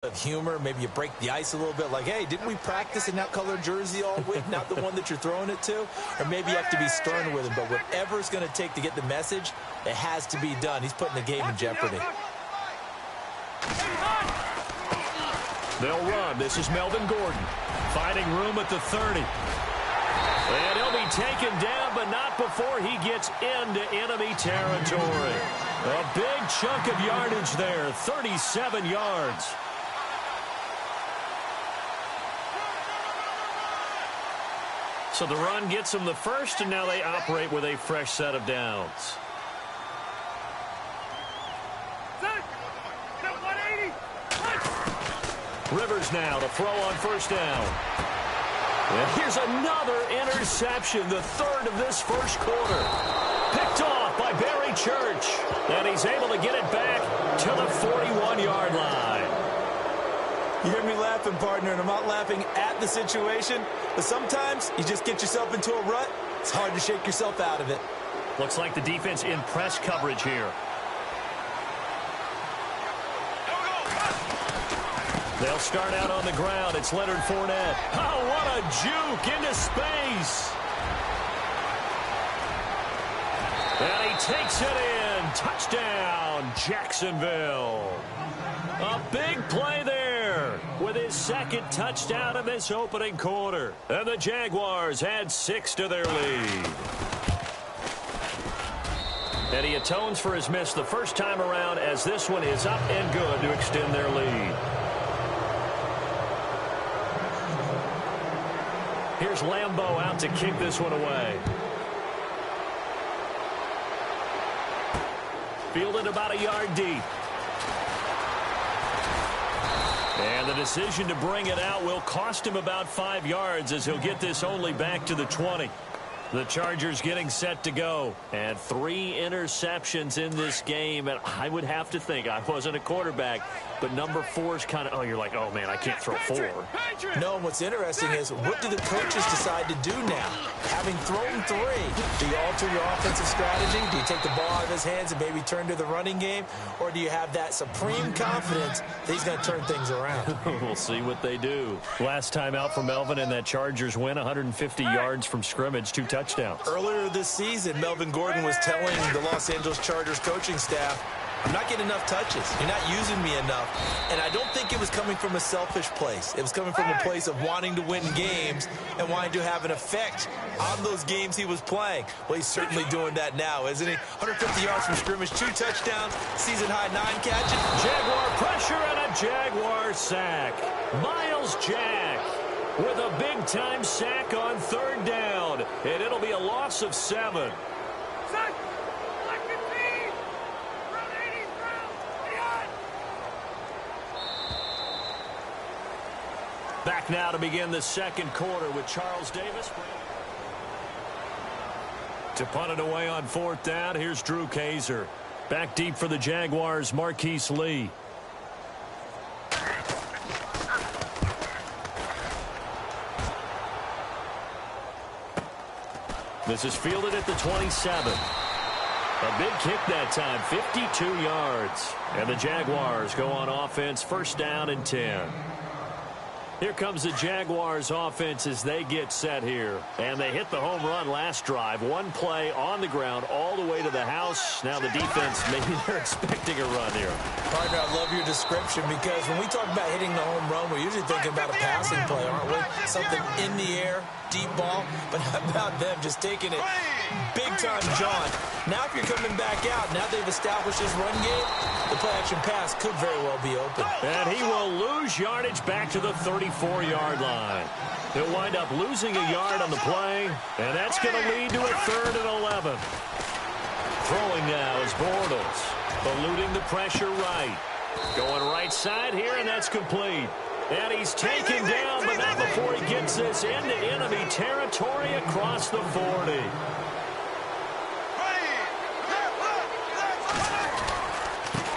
of humor. Maybe you break the ice a little bit, like, hey, didn't we practice in that color jersey all week, not the one that you're throwing it to? Or maybe you have to be stern with him, but whatever it's going to take to get the message, it has to be done. He's putting the game in jeopardy. They'll run. This is Melvin Gordon finding room at the 30. And he'll be taken down, but not before he gets into enemy territory. A big chunk of yardage there, 37 yards. So the run gets them the first, and now they operate with a fresh set of downs. Rivers now to throw on first down. And here's another interception, the third of this first quarter. Picked off by Barry Church. And he's able to get it back to the 41-yard line. You hear me laughing, partner, and I'm not laughing at the situation, but sometimes you just get yourself into a rut. It's hard to shake yourself out of it. Looks like the defense in press coverage here. They'll start out on the ground. It's Leonard Fournette. Oh, what a juke into space. And he takes it in. Touchdown, Jacksonville. A big play there with his second touchdown of this opening quarter. And the Jaguars add 6 to their lead. And he atones for his miss the first time around, as this one is up and good to extend their lead. Here's Lambeau out to kick this one away. Fielded about a yard deep. And the decision to bring it out will cost him about 5 yards, as he'll get this only back to the 20. The Chargers getting set to go. And 3 interceptions in this game. And I would have to think, I wasn't a quarterback, but number 4 is kind of, oh, you're like, oh, man, I can't throw 4. No, and what's interesting is, what do the coaches decide to do now? Having thrown 3, do you alter your offensive strategy? Do you take the ball out of his hands and maybe turn to the running game? Or do you have that supreme confidence that he's going to turn things around? We'll see what they do. Last time out for Melvin in that Chargers win, 150 yards from scrimmage, 2 touchdowns. Earlier this season, Melvin Gordon was telling the Los Angeles Chargers coaching staff, I'm not getting enough touches. You're not using me enough. And I don't think it was coming from a selfish place. It was coming from a place of wanting to win games and wanting to have an effect on those games he was playing. Well, he's certainly doing that now, isn't he? 150 yards from scrimmage, 2 touchdowns, season-high 9 catches. Jaguar pressure and a Jaguar sack. Miles Jack with a big-time sack on 3rd down. And it'll be a loss of 7. Back now to begin the second quarter with Charles Davis. To punt it away on 4th down, here's Drew Kaiser. Back deep for the Jaguars, Marquise Lee. This is fielded at the 27. A big kick that time, 52 yards. And the Jaguars go on offense, 1st down and 10. Here comes the Jaguars offense as they get set here. And they hit the home run last drive. 1 play on the ground all the way to the house. Now the defense, maybe they're expecting a run here. Partner, I love your description, because when we talk about hitting the home run, we're usually thinking about a passing play, aren't we? Something in the air, deep ball. But how about them just taking it big time, John? Now if you're coming back out, now they've established this run game, the play-action pass could very well be open. And he will lose yardage back to the 34-yard line. He'll wind up losing a yard on the play, and that's going to lead to a 3rd and 11. Throwing now is Bortles, eluding the pressure right. Going right side here, and that's complete. And he's taken down, but not before he gets this into enemy territory across the 40.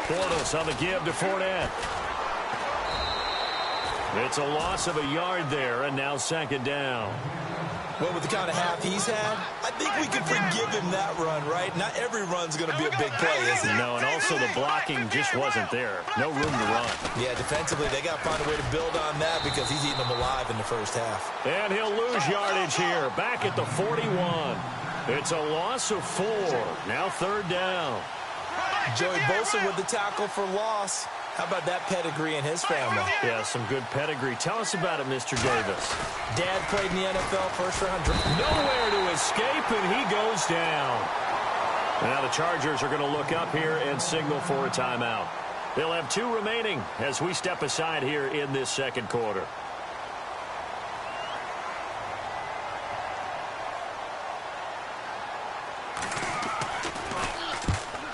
Bortles on the give to Fournette. It's a loss of a yard there, and now 2nd down. Well, with the kind of half he's had, I think we can forgive him that run, right? Not every run's going to be a big play, is it? No, and also the blocking just wasn't there. No room to run. Yeah, defensively, they got to find a way to build on that because he's eating them alive in the first half. And he'll lose yardage here, back at the 41. It's a loss of 4. Now 3rd down. Joey Bosa with the tackle for loss. How about that pedigree in his family? Yeah, some good pedigree. Tell us about it, Mr. Davis. Dad played in the NFL, first-round draft. Nowhere to escape, and he goes down. Now the Chargers are going to look up here and signal for a timeout. They'll have 2 remaining as we step aside here in this second quarter.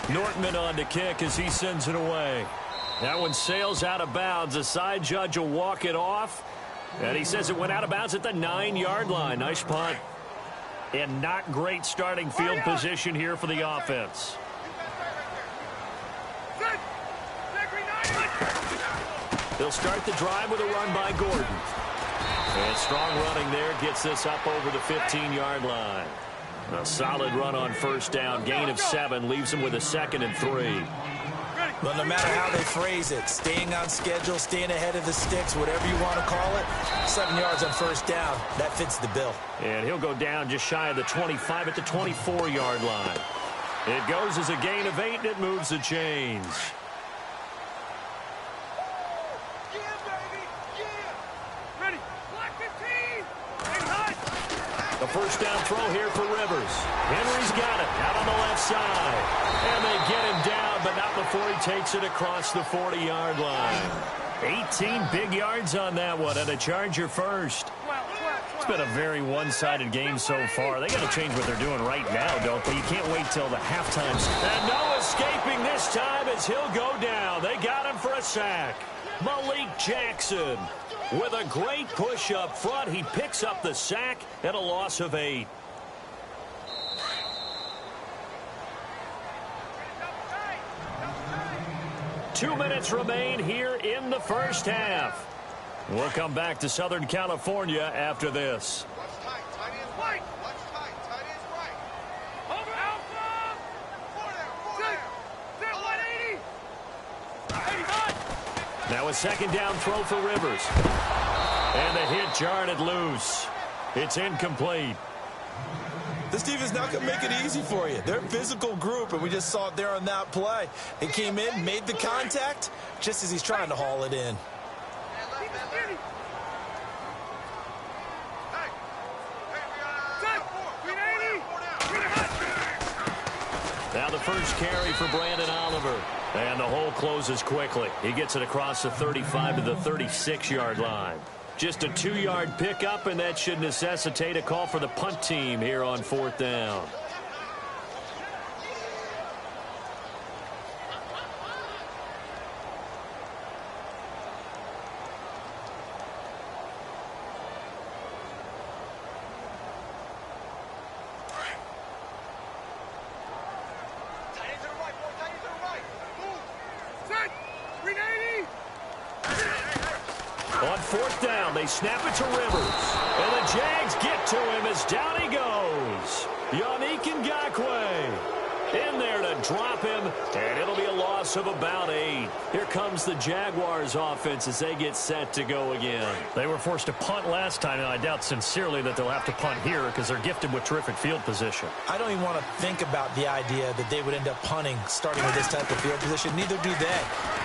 Nortman on to kick as he sends it away. That one sails out of bounds. The side judge will walk it off. And he says it went out of bounds at the 9-yard line. Nice punt. And not great starting field position here for the offense. They'll start the drive with a run by Gordon. And strong running there gets this up over the 15-yard line. A solid run on first down. Gain of 7 leaves him with a 2nd and 3. Well, no matter how they phrase it, staying on schedule, staying ahead of the sticks, whatever you want to call it, 7 yards on first down, that fits the bill. And he'll go down just shy of the 25 at the 24-yard line. It goes as a gain of 8, and it moves the chains. The first down throw here for Rivers. Henry's got it out on the left side. And they get him down, but not before he takes it across the 40-yard line. 18 big yards on that one, and a Charger first. It's been a very one-sided game so far. They got to change what they're doing right now, don't they? You can't wait till the halftime. And no escaping this time as he'll go down. They got him for a sack. Malik Jackson with a great push up front. He picks up the sack and a loss of 8. Two minutes remain here in the first half. We'll come back to Southern California after this. Now a second down throw for Rivers. And the hit jarred it loose. It's incomplete. This defense not going to make it easy for you. They're a physical group, and we just saw it there on that play. He came in, made the contact, just as he's trying to haul it in. Now the first carry for Brandon Oliver. And the hole closes quickly. He gets it across the 35 to the 36-yard line. Just a 2-yard pickup, and that should necessitate a call for the punt team here on 4th down. On 4th down, they snap it to Rivers. And the Jags get to him as down he goes. Yannick Ngakoue in there to drop him, and it'll be a loss of about 8. Here comes the Jaguars offense as they get set to go again. They were forced to punt last time, and I doubt sincerely that they'll have to punt here because they're gifted with terrific field position. I don't even want to think about the idea that they would end up punting starting with this type of field position. Neither do they.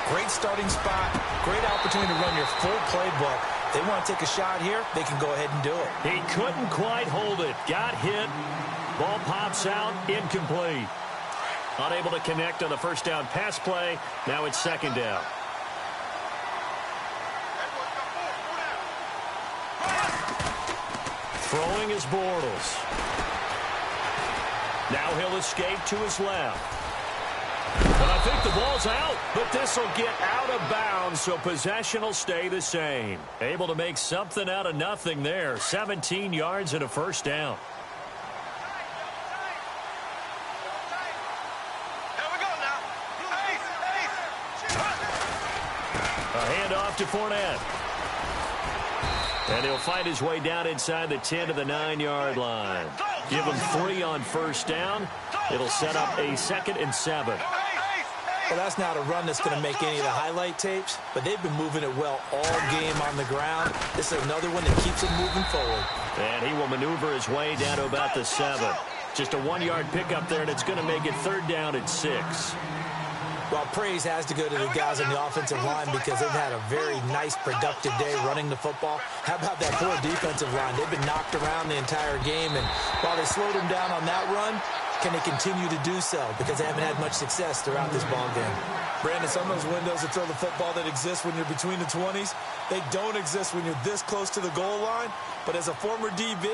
Great starting spot, great opportunity to run your full playbook. They want to take a shot here, they can go ahead and do it. He couldn't quite hold it. Got hit. Ball pops out, incomplete. Unable to connect on the first down pass play. Now it's 2nd down. Throwing is Bortles. Now he'll escape to his left. But I think the ball's out, but this will get out of bounds, so possession will stay the same. Able to make something out of nothing there. 17 yards and a first down. A handoff to Fournette. And he'll fight his way down inside the 10 to the 9-yard line. Give him 3 on first down. It'll set up a 2nd and 7. Well, that's not a run that's going to make any of the highlight tapes, but they've been moving it well all game on the ground. This is another one that keeps them moving forward. And he will maneuver his way down to about the 7. Just a 1-yard pickup there, and it's going to make it 3rd down and 6. Well, praise has to go to the guys on the offensive line because they've had a very nice, productive day running the football. How about that poor defensive line? They've been knocked around the entire game, and while they slowed them down on that run, can they continue to do so? Because they haven't had much success throughout this ball game. Brandon, some of those windows to throw the football that exist when you're between the 20s, they don't exist when you're this close to the goal line. But as a former DB,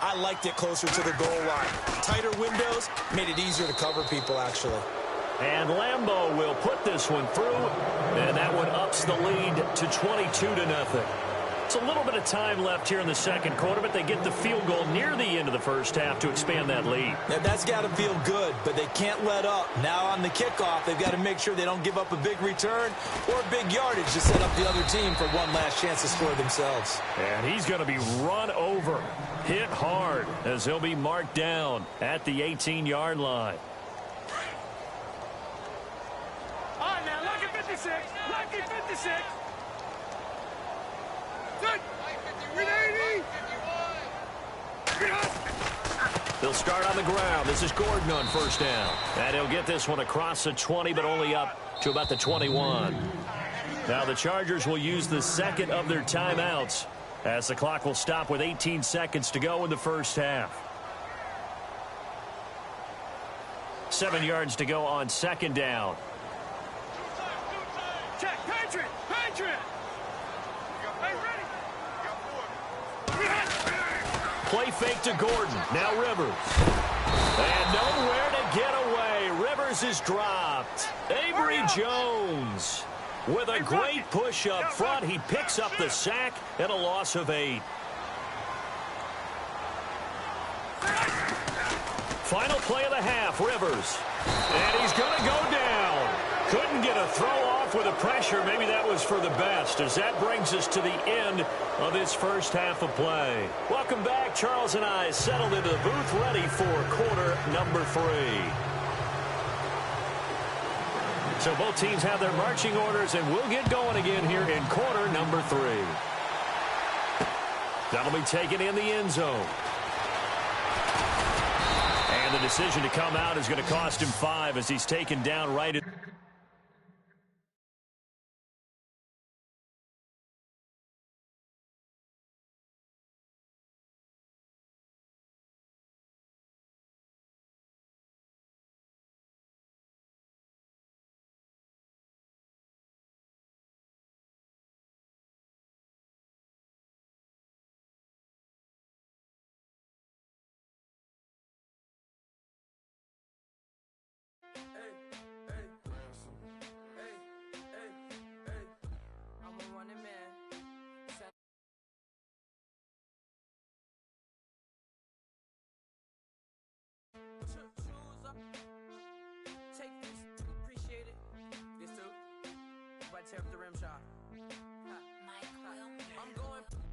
I liked it closer to the goal line. Tighter windows made it easier to cover people, actually. And Lambeau will put this one through, and that one ups the lead to 22-0. It's a little bit of time left here in the second quarter, but they get the field goal near the end of the first half to expand that lead. Now, that's got to feel good, but they can't let up. Now on the kickoff, they've got to make sure they don't give up a big return or big yardage to set up the other team for one last chance to score themselves. And he's going to be run over, hit hard, as he'll be marked down at the 18-yard line. All right, now, lucky 56. Lucky 56. Good. 380. They'll start on the ground. This is Gordon on first down. And he'll get this one across the 20, but only up to about the 21. Now the Chargers will use the second of their timeouts as the clock will stop with 18 seconds to go in the first half. 7 yards to go on second down. Check. Patriot. Patriot. Hey, ready. Play fake to Gordon. Now Rivers. And nowhere to get away. Rivers is dropped. Avery Jones with a great push up front. He picks up the sack and a loss of 8. Final play of the half, Rivers. And he's going to go down. Couldn't get a throw off with the pressure. Maybe that was for the best, as that brings us to the end of this first half of play. Welcome back. Charles and I settled into the booth, ready for quarter number 3. So both teams have their marching orders, and we'll get going again here in quarter number 3. That'll be taken in the end zone. And the decision to come out is going to cost him 5 as he's taken down right at... Take this. Appreciate it. This too. Right tear up the rim shot. I'm going.